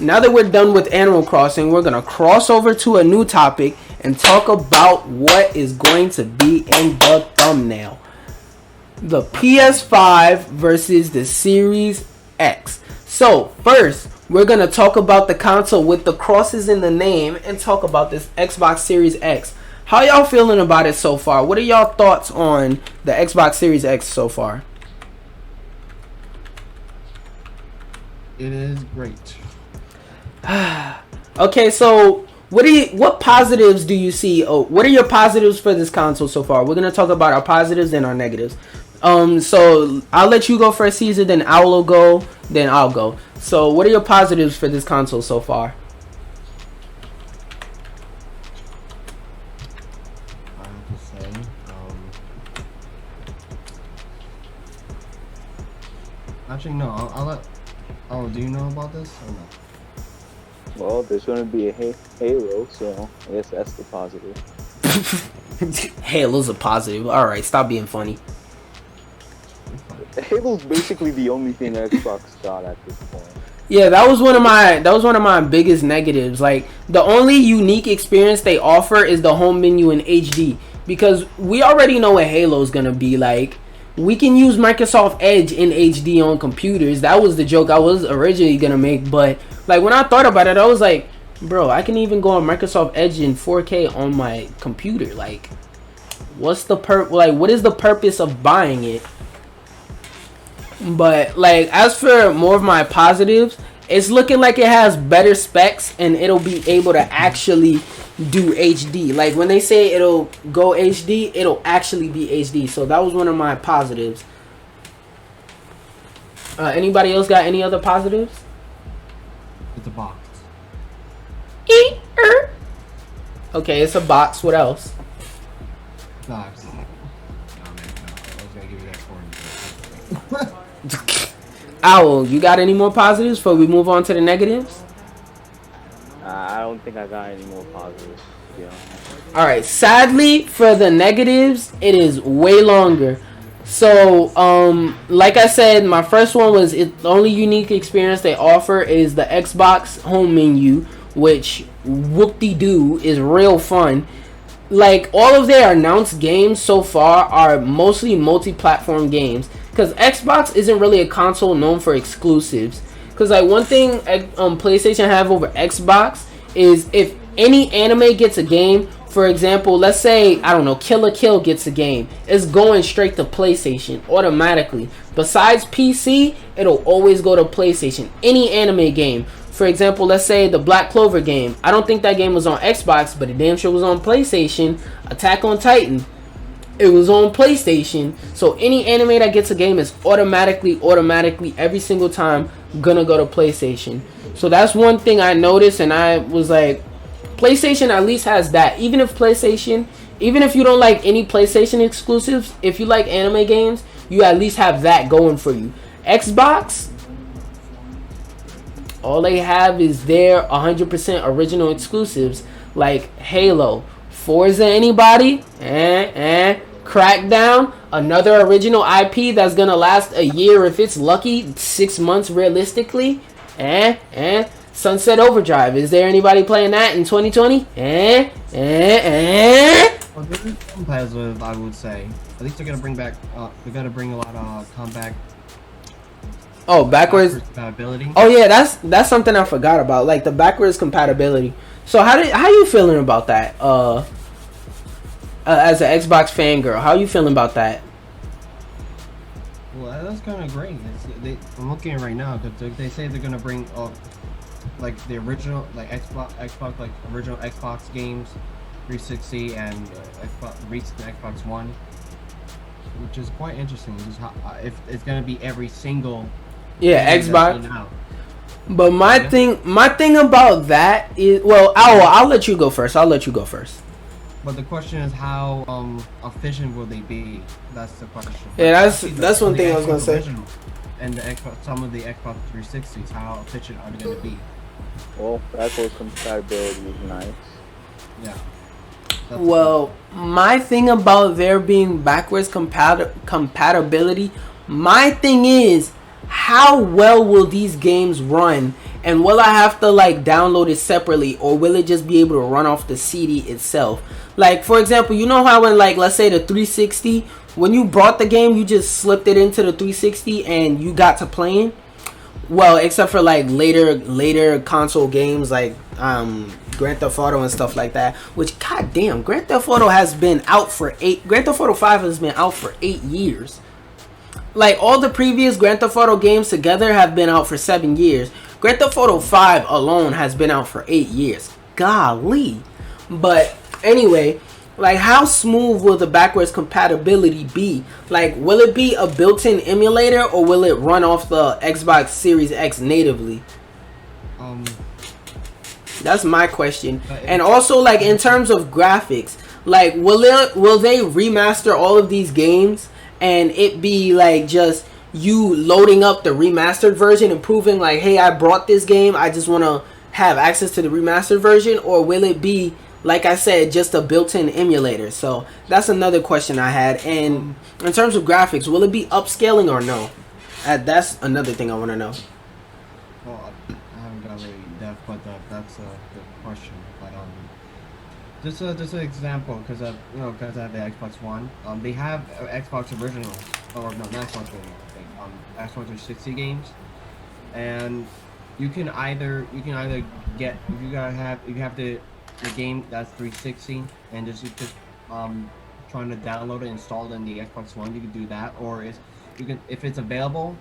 now that we're done with Animal Crossing, we're gonna cross over to a new topic and talk about what is going to be in the thumbnail. The PS5 versus the Series X. So first, we're gonna talk about the console with the crosses in the name and talk about this Xbox Series X. How y'all feeling about it so far? What are y'all thoughts on the Xbox Series X so far? It is great. Okay, so what positives do you see? Oh, what are your positives for this console so far? We're gonna talk about our positives and our negatives. So I'll let you go first, Caesar. Then I'll go. Then I'll go. So, what are your positives for this console so far? I have to say, actually no. I'll let. Oh, do you know about this or no? Well, there's going to be a Halo, so I guess that's the positive. Halo's a positive. All right, stop being funny. Halo's basically the only thing Xbox got at this point. Yeah, that was one of my biggest negatives. Like, the only unique experience they offer is the home menu in HD, because we already know what Halo's gonna be like. We can use Microsoft Edge in HD on computers. That was the joke I was originally gonna make, but like when I thought about it, I was like, bro, I can even go on Microsoft Edge in 4K on my computer. Like, what is the purpose of buying it? But like, as for more of my positives, it's looking like it has better specs and it'll be able to actually do HD. Like when they say it'll go HD, it'll actually be HD. So that was one of my positives. Anybody else got any other positives? It's a box. Okay, it's a box. What else? No, man, no. I was gonna give you that for you. Owl, you got any more positives before we move on to the negatives? I don't think I got any more positives, to be honest. Alright, sadly for the negatives, it is way longer. So, like I said, my first one was the only unique experience they offer is the Xbox home menu, which whoop-de-doo is real fun. Like, all of their announced games so far are mostly multi-platform games, because Xbox isn't really a console known for exclusives. Because like one thing PlayStation have over Xbox is if any anime gets a game, for example, let's say, I don't know, Kill la Kill gets a game, it's going straight to PlayStation automatically. Besides PC, it'll always go to PlayStation. Any anime game. For example, let's say the Black Clover game. I don't think that game was on Xbox, but it damn sure was on PlayStation. Attack on Titan. It was on PlayStation. So any anime that gets a game is automatically every single time gonna go to PlayStation. So that's one thing I noticed, and I was like, PlayStation at least has that. Even if you don't like any PlayStation exclusives, if you like anime games, you at least have that going for you. Xbox, all they have is their 100% original exclusives like Halo, Forza, anybody? Crackdown, another original IP that's gonna last a year if it's lucky, 6 months realistically. Sunset Overdrive, is there anybody playing that in 2020? Well, this is positive, I would say. At least they're gonna bring back. They're gonna bring a lot of comeback. Oh, backwards compatibility. Oh yeah, that's something I forgot about, like the backwards compatibility. So how you feeling about that? As an Xbox fangirl, how you feeling about that? Well, that's kind of great. I'm looking at it right now because they say they're gonna bring like the original, like Xbox, like original Xbox games, 360 and Xbox, recent Xbox One, which is quite interesting. Just how, if it's gonna be every single Xbox. But my thing about that is, well, I'll let you go first. But the question is, how efficient will they be? That's the question. Yeah, that's one thing I was gonna say. And the Xbox, some of the Xbox 360s, how efficient are they gonna be? Well, backwards compatibility is nice. Yeah. Well, my thing about there being backwards compatibility, my thing is, how well will these games run And will I have to like download it separately, or will it just be able to run off the CD itself? Like for example, you know how when like let's say the 360, when you brought the game, you just slipped it into the 360 and you got to playing. Well, except for like later console games like Grand Theft Auto and stuff like that. Which goddamn, Grand Theft Auto has been out for Grand Theft Auto 5 has been out for 8 years. Like all the previous Grand Theft Auto games together have been out for 7 years. Grand Theft Auto 5 alone has been out for 8 years. Golly. But anyway, like how smooth will the backwards compatibility be? Like will it be a built-in emulator, or will it run off the Xbox Series X natively? That's my question. And also like in terms of graphics, like will they remaster all of these games and it be like just you loading up the remastered version and proving like, hey, I brought this game, I just want to have access to the remastered version? Or will it be, like I said, just a built-in emulator? So that's another question I had. And in terms of graphics, will it be upscaling or no? That's another thing I want to know. Well, I haven't got really depth, but that's a good question. But just an example, because I have the Xbox One. They have Xbox original, or no, not Xbox original. Xbox 360 games, and you can either get if you have the game that's 360 and just trying to download it, install it in the Xbox One, you can do that, or if it's available,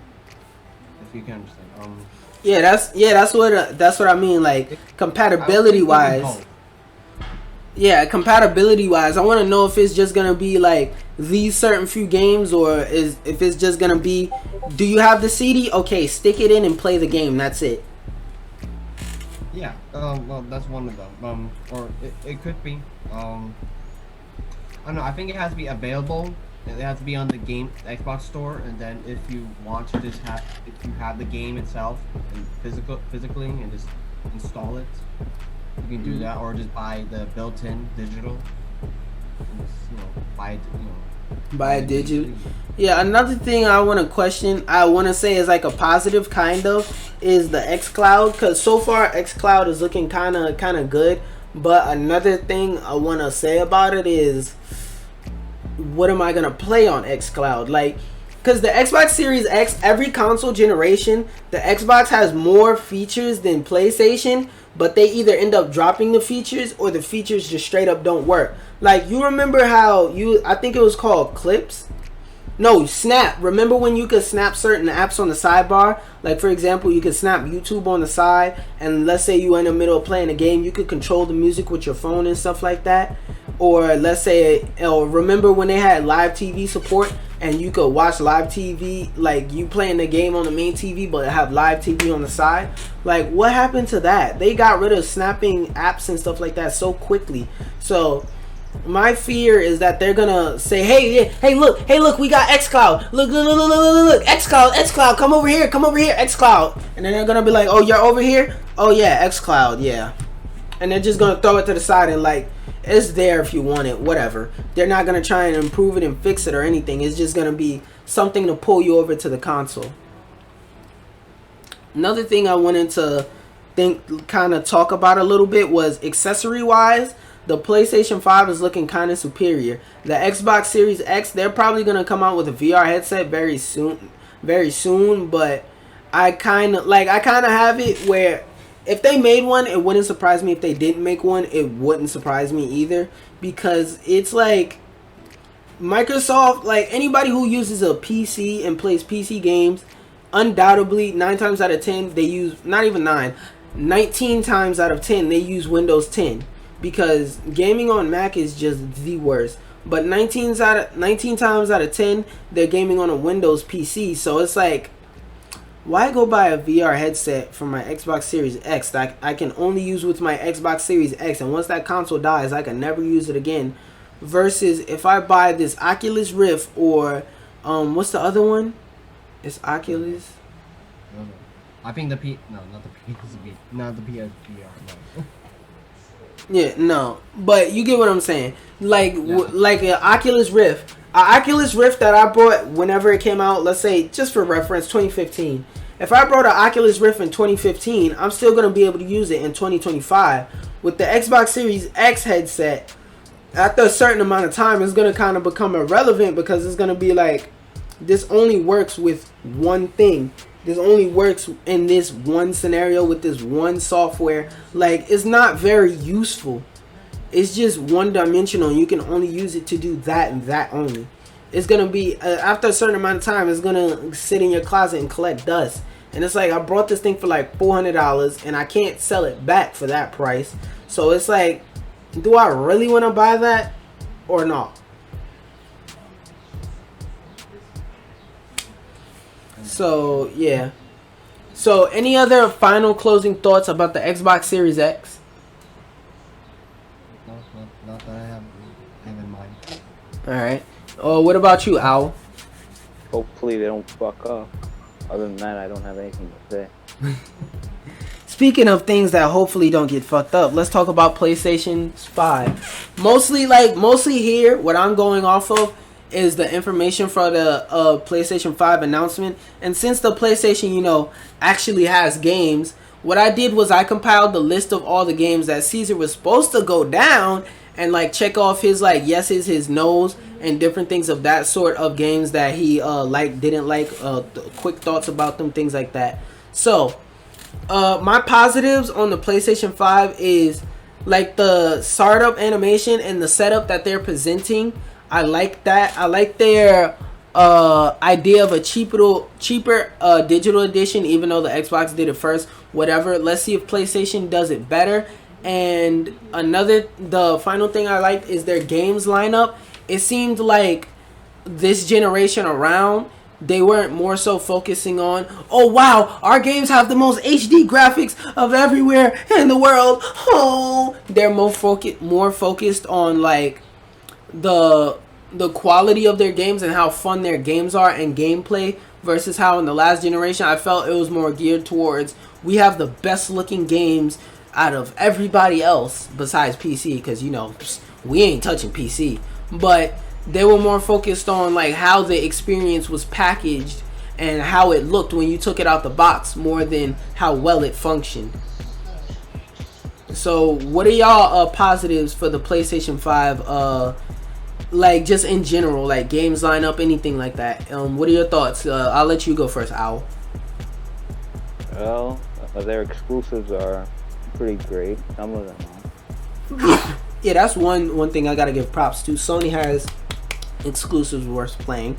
if you can understand. That's what I mean, like compatibility wise. Yeah, compatibility wise, I want to know if it's just gonna be like these certain few games, or if it's just gonna be, do you have the CD? Okay, stick it in and play the game. That's it. Yeah. Well, that's one of them. Or it could be. I don't know. I think it has to be available. It has to be on the Xbox store, and then if you want to if you have the game itself and physically and just install it, you can do that, or just buy the built-in digital. And just, buy it digital. Yeah, another thing I want to say is like a positive kind of is the xCloud, because so far xCloud is looking kind of good. But another thing I want to say about it is, what am I gonna play on xCloud? Like, because the Xbox Series X, every console generation, the Xbox has more features than PlayStation, but they either end up dropping the features or the features just straight up don't work. Like, you remember how I think it was called Clips? No, Snap. Remember when you could snap certain apps on the sidebar? Like, for example, you could snap YouTube on the side, and let's say you were in the middle of playing a game, you could control the music with your phone and stuff like that. Or let's say, remember when they had live TV support, and you could watch live TV, like you playing the game on the main TV, but have live TV on the side? Like, what happened to that? They got rid of snapping apps and stuff like that so quickly. So my fear is that they're gonna say, hey, look, we got xCloud. Look, xCloud, come over here, xCloud. And then they're gonna be like, oh, you're over here? Oh yeah, xCloud, yeah. And they're just gonna throw it to the side and like, it's there if you want it, whatever. They're not gonna try and improve it and fix it or anything. It's just gonna be something to pull you over to the console. Another thing I wanted to kind of talk about a little bit was accessory wise. The PlayStation 5 is looking kind of superior. The Xbox Series X, they're probably going to come out with a VR headset very soon, but I kind of have it where if they made one, it wouldn't surprise me. If they didn't make one, it wouldn't surprise me either, because it's like Microsoft, like anybody who uses a PC and plays PC games, undoubtedly 9 times out of 10 they use, not even 9, 19 times out of 10 they use Windows 10. Because gaming on Mac is just the worst. But 19 times out of 10, they're gaming on a Windows PC. So it's like, why go buy a VR headset for my Xbox Series X that I can only use with my Xbox Series X, and once that console dies, I can never use it again? Versus if I buy this Oculus Rift, or what's the other one? It's Oculus. I think not the PSV, not the PSVR. No. Yeah, no, but you get what I'm saying. Like, like an Oculus Rift. An Oculus Rift that I bought whenever it came out, let's say, just for reference, 2015. If I brought an Oculus Rift in 2015, I'm still going to be able to use it in 2025. With the Xbox Series X headset, after a certain amount of time, it's going to kind of become irrelevant because it's going to be like, this only works with one thing. This only works in this one scenario with this one software. Like, it's not very useful. It's just one dimensional. You can only use it to do that and that only. It's going to be, after a certain amount of time, it's going to sit in your closet and collect dust. And it's like, I brought this thing for like $400 and I can't sell it back for that price. So it's like, do I really want to buy that or not? So, yeah. So, any other final closing thoughts about the Xbox Series X? No, not that I have in mind. Alright. What about you, Owl? Hopefully they don't fuck up. Other than that, I don't have anything to say. Speaking of things that hopefully don't get fucked up, let's talk about PlayStation 5. Mostly here, what I'm going off of is the information for the PlayStation 5 announcement. And since the PlayStation, actually has games, what I did was I compiled the list of all the games that Caesar was supposed to go down and like check off his like yeses, his no's, and different things of that sort of games that he didn't like, quick thoughts about them, things like that. So my positives on the PlayStation 5 is like the startup animation and the setup that they're presenting. I like that. I like their idea of a cheaper digital edition, even though the Xbox did it first. Whatever. Let's see if PlayStation does it better. And the final thing I liked is their games lineup. It seemed like this generation around, they weren't more so focusing on, oh wow, our games have the most HD graphics of everywhere in the world. Oh, they're more focused on like the quality of their games and how fun their games are and gameplay, versus how in the last generation I felt it was more geared towards, we have the best looking games out of everybody else besides PC, because we ain't touching PC. But they were more focused on like how the experience was packaged and how it looked when you took it out the box, more than how well it functioned. So what are y'all positives for the PlayStation 5, like just in general, like games lineup, anything like that? What are your thoughts? I'll let you go first, Owl. Well, their exclusives are pretty great. Some of them are. Yeah, that's one thing I gotta give props to. Sony has exclusives worth playing.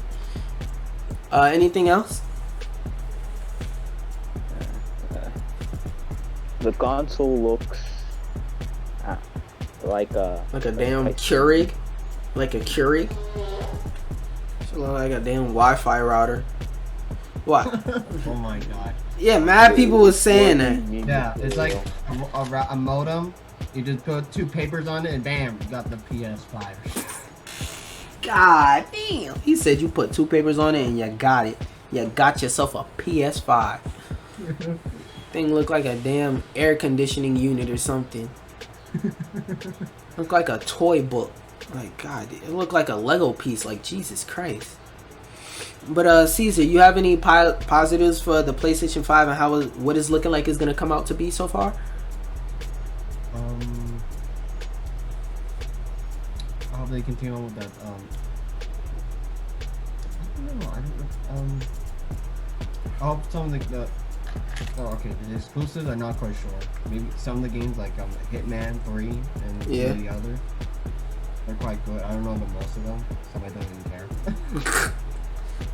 Anything else? The console looks like a damn Keurig. Like a Keurig. It looks like a damn Wi-Fi router. What? Oh my god. Yeah, mad people was saying that. Yeah, it's like a modem. You just put 2 papers on it and bam, you got the PS5. God damn. He said you put 2 papers on it and you got it. You got yourself a PS5. Thing look like a damn air conditioning unit or something. Look like a toy book. Like, God, it looked like a Lego piece. Like, Jesus Christ. But Caesar, you have any positives for the PlayStation 5 and what it's looking like is going to come out to be so far? I hope they continue on with that. I don't know. I hope some of the the exclusives I'm not quite sure. Maybe some of the games like Hitman 3 and the other, they're quite good. I don't know the most of them, so I don't even care.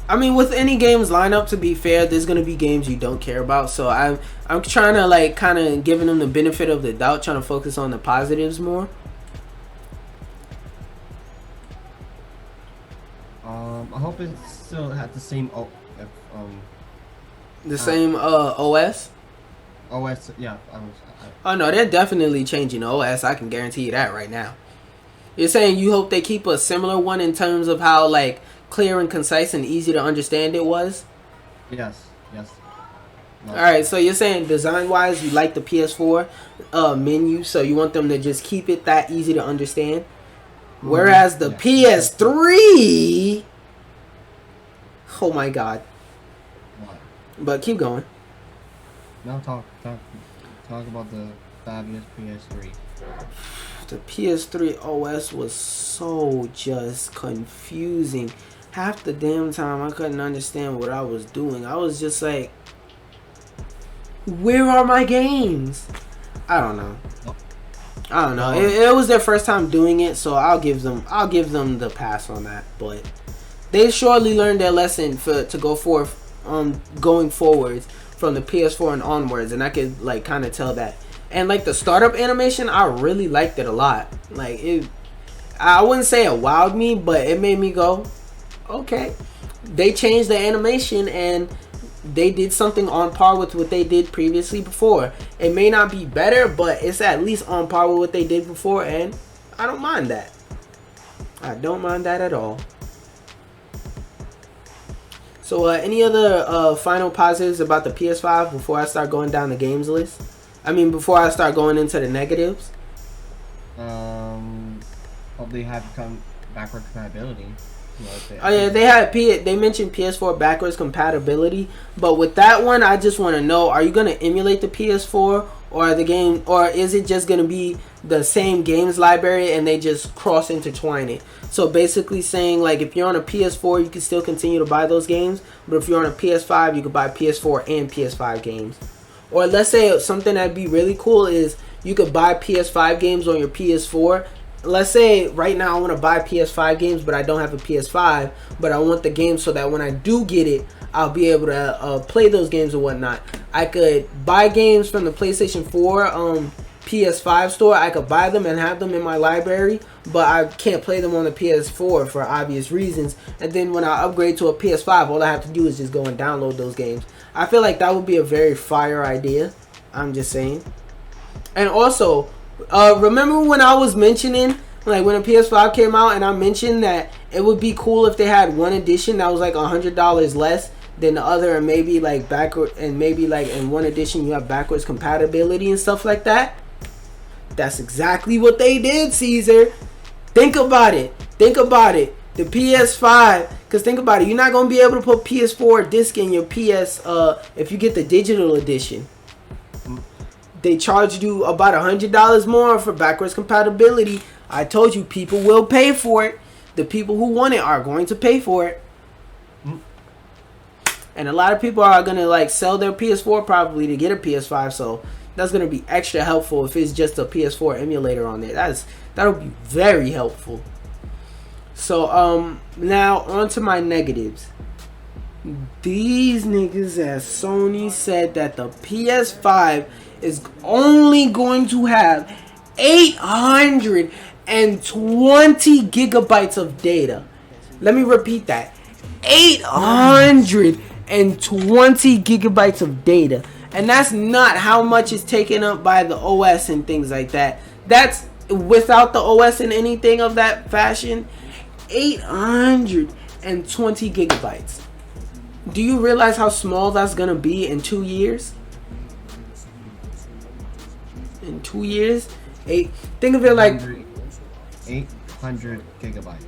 I mean, with any games lineup, to be fair, there's gonna be games you don't care about. So I'm trying to like kind of giving them the benefit of the doubt, trying to focus on the positives more. I hope it still had the same same OS. OS, yeah. Oh no, they're definitely changing the OS. I can guarantee you that right now. You're saying you hope they keep a similar one in terms of how like clear and concise and easy to understand it was? Yes. Alright, so you're saying design wise you like the PS4 menu, so you want them to just keep it that easy to understand? Whereas the PS3, oh my god. What? But keep going. Now talk about the fabulous PS3. The PS3 OS was so just confusing. Half the damn time I couldn't understand what I was doing. I was just like, where are my games? I don't know. It was their first time doing it, so I'll give them the pass on that. But they surely learned their lesson to go forth going forwards from the PS4 and onwards, and I could like kind of tell that. And like the startup animation, I really liked it a lot. Like I wouldn't say it wowed me, but it made me go, okay. They changed the animation and they did something on par with what they did previously before. It may not be better, but it's at least on par with what they did before, and I don't mind that. I don't mind that at all. So any other final positives about the PS5 before I start going down the games list? I mean, before I start going into the negatives? Probably have come backward compatibility. They mentioned PS4 backwards compatibility, but with that one, I just want to know: are you gonna emulate the PS4, or is it just gonna be the same games library and they just cross intertwine it? So basically saying like if you're on a PS4, you can still continue to buy those games, but if you're on a PS5, you can buy PS4 and PS5 games. Or let's say something that'd be really cool is you could buy PS5 games on your PS4. Let's say right now I want to buy PS5 games, but I don't have a PS5, but I want the game so that when I do get it, I'll be able to play those games and whatnot. I could buy games from the PlayStation 4 PS5 store. I could buy them and have them in my library, but I can't play them on the PS4 for obvious reasons. And then when I upgrade to a PS5, all I have to do is just go and download those games. I feel like that would be a very fire idea. I'm just saying. And also, remember when I was mentioning, like when the PS5 came out, and I mentioned that it would be cool if they had one edition that was like $100 less than the other, and maybe like backward, and maybe like in one edition you have backwards compatibility and stuff like that. That's exactly what they did, Caesar. Think about it. The PS5, because think about it, you're not going to be able to put PS4 disc in your PS if you get the digital edition. They charged you about $100 more for backwards compatibility. I told you people will pay for it. The people who want it are going to pay for it. And a lot of people are going to like sell their PS4 probably to get a PS5, so that's going to be extra helpful if it's just a PS4 emulator on there. That'll be very helpful. So now on to my negatives. These niggas at Sony said that the PS5 is only going to have 820 gigabytes of data. Let me repeat that. 820 gigabytes of data. And that's not how much is taken up by the OS and things like that. That's without the OS and anything of that fashion. 820 gigabytes. Do you realize how small that's gonna be in 2 years? In 2 years? Think of it like 800 gigabytes.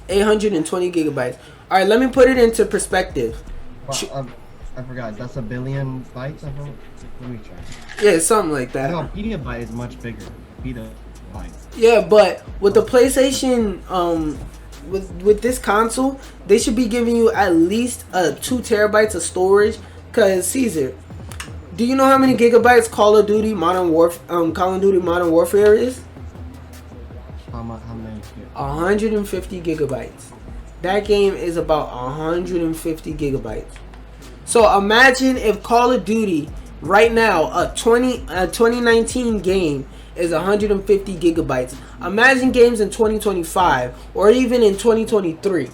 820 gigabytes. Alright, let me put it into perspective. Well, I forgot. That's a billion bytes. Let me try. Yeah, something like that. No, petabyte is much bigger. Petabyte. Yeah, but with the PlayStation, with this console, they should be giving you at least 2 terabytes of storage. Cause Caesar, do you know how many gigabytes Call of Duty Modern Warfare is? How many? 150 gigabytes. That game is about 150 gigabytes. So imagine if Call of Duty right now, a 2019 game is 150 gigabytes. Imagine games in 2025 or even in 2023.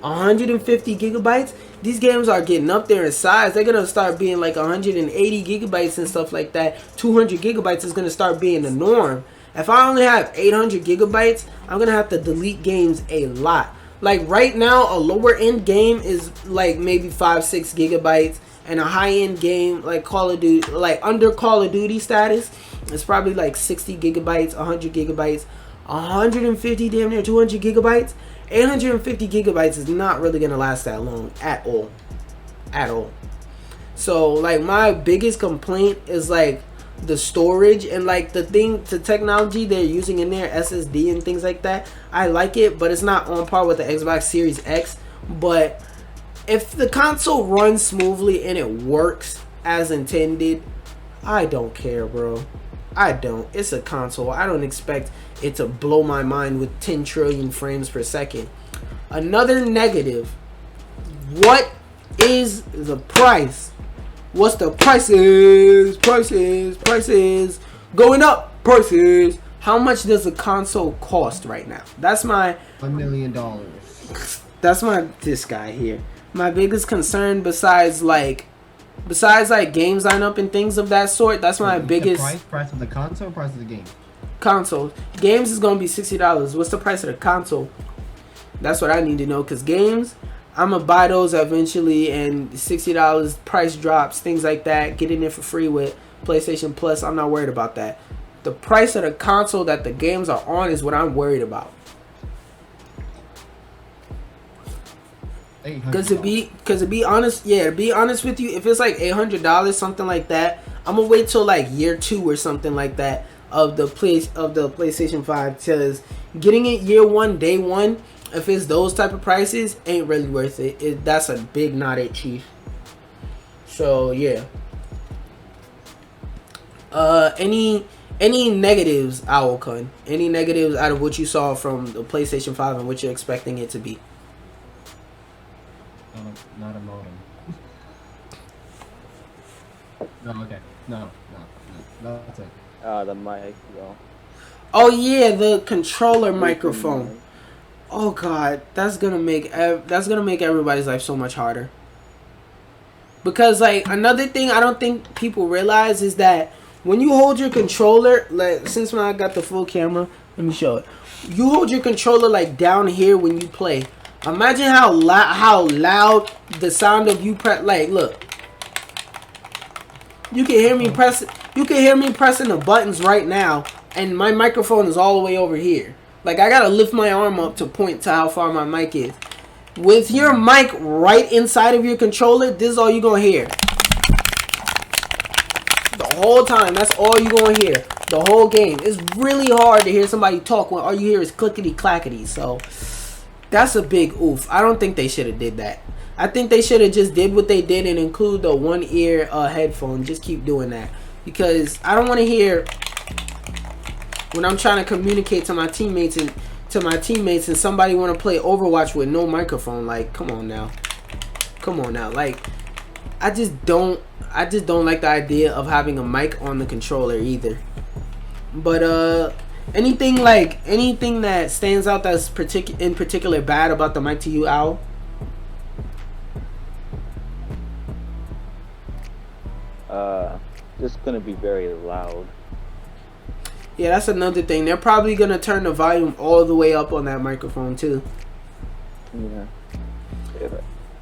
150 gigabytes. These games are getting up there in size. They're gonna start being like 180 gigabytes and stuff like that. 200 gigabytes is gonna start being the norm. If I only have 800 gigabytes, I'm gonna have to delete games a lot. Like right now, a lower end game is like maybe 5-6 gigabytes, and a high end game like Call of Duty, like under Call of Duty status, it's probably like 60 gigabytes, 100 gigabytes, 150, damn near 200 gigabytes. 850 gigabytes is not really gonna last that long at all. So like my biggest complaint is like the storage and like the technology they're using in there, SSD and things like that. I like it, but it's not on par with the Xbox Series X. But if the console runs smoothly and it works as intended, I don't care, bro. I don't. It's a console. I don't expect it to blow my mind with 10 trillion frames per second. Another negative. What is the price? What's the prices? Prices going up. Prices. How much does a console cost right now? That's my $1 million. That's this guy here. My biggest concern besides like game lineup and things of that sort. That's my biggest price of the console, price of the game. Console. Games is gonna be $60. What's the price of the console? That's what I need to know, because games, I'm gonna buy those eventually, and $60 price drops, things like that. Get in there for free with PlayStation Plus. I'm not worried about that. The price of the console that the games are on is what I'm worried about. Because to be honest with you, if it's like $800, something like that, I'm gonna wait till like year 2 or something like that of the PlayStation 5. Because getting it year 1, day 1, if it's those type of prices, ain't really worth it. That's a big not it, chief. So yeah. Any negatives, Owlcun? Any negatives out of what you saw from the PlayStation 5 and what you're expecting it to be? Not a modem. No, okay. No, that's it. The mic, yo. Oh yeah, the controller microphone. Oh god, that's gonna make everybody's life so much harder. Because like another thing I don't think people realize is that when you hold your controller, like since when I got the full camera, let me show it. You hold your controller like down here when you play. Imagine how loud the sound of you press. Like, look, you can hear me press. You can hear me pressing the buttons right now, and my microphone is all the way over here. Like, I gotta lift my arm up to point to how far my mic is. With your mic right inside of your controller, this is all you gonna hear. The whole time, that's all you gonna hear. The whole game. It's really hard to hear somebody talk when all you hear is clickety clackety. So that's a big oof. I don't think they should have did that. I think they should have just did what they did and include the one ear headphone. Just keep doing that, because I don't want to hear when I'm trying to communicate to my teammates and somebody want to play Overwatch with no microphone. Like, come on now. Like, I just don't like the idea of having a mic on the controller either. But anything that stands out that's in particular bad about the mic to you, Owl? Just gonna be very loud. Yeah, that's another thing. They're probably gonna turn the volume all the way up on that microphone too. Yeah.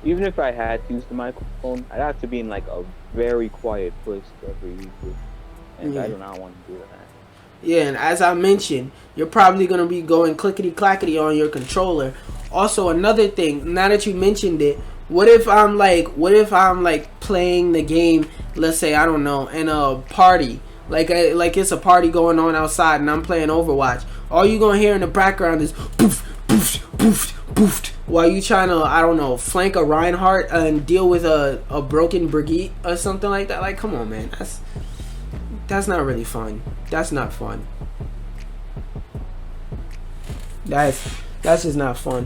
Even if I had to use the microphone, I'd have to be in like a very quiet place to ever use it, and yeah. I do not want to do that. Yeah, and as I mentioned, you're probably gonna be going clickety clackety on your controller. Also, another thing, now that you mentioned it, what if I'm playing the game, let's say, I don't know, in a party, like it's a party going on outside and I'm playing Overwatch. All you gonna hear in the background is poof, poof, poof, poof, while you trying to, I don't know, flank a Reinhardt and deal with a broken Brigitte or something like that. Like, come on, man, that's not really fun. That's not fun. That's just not fun.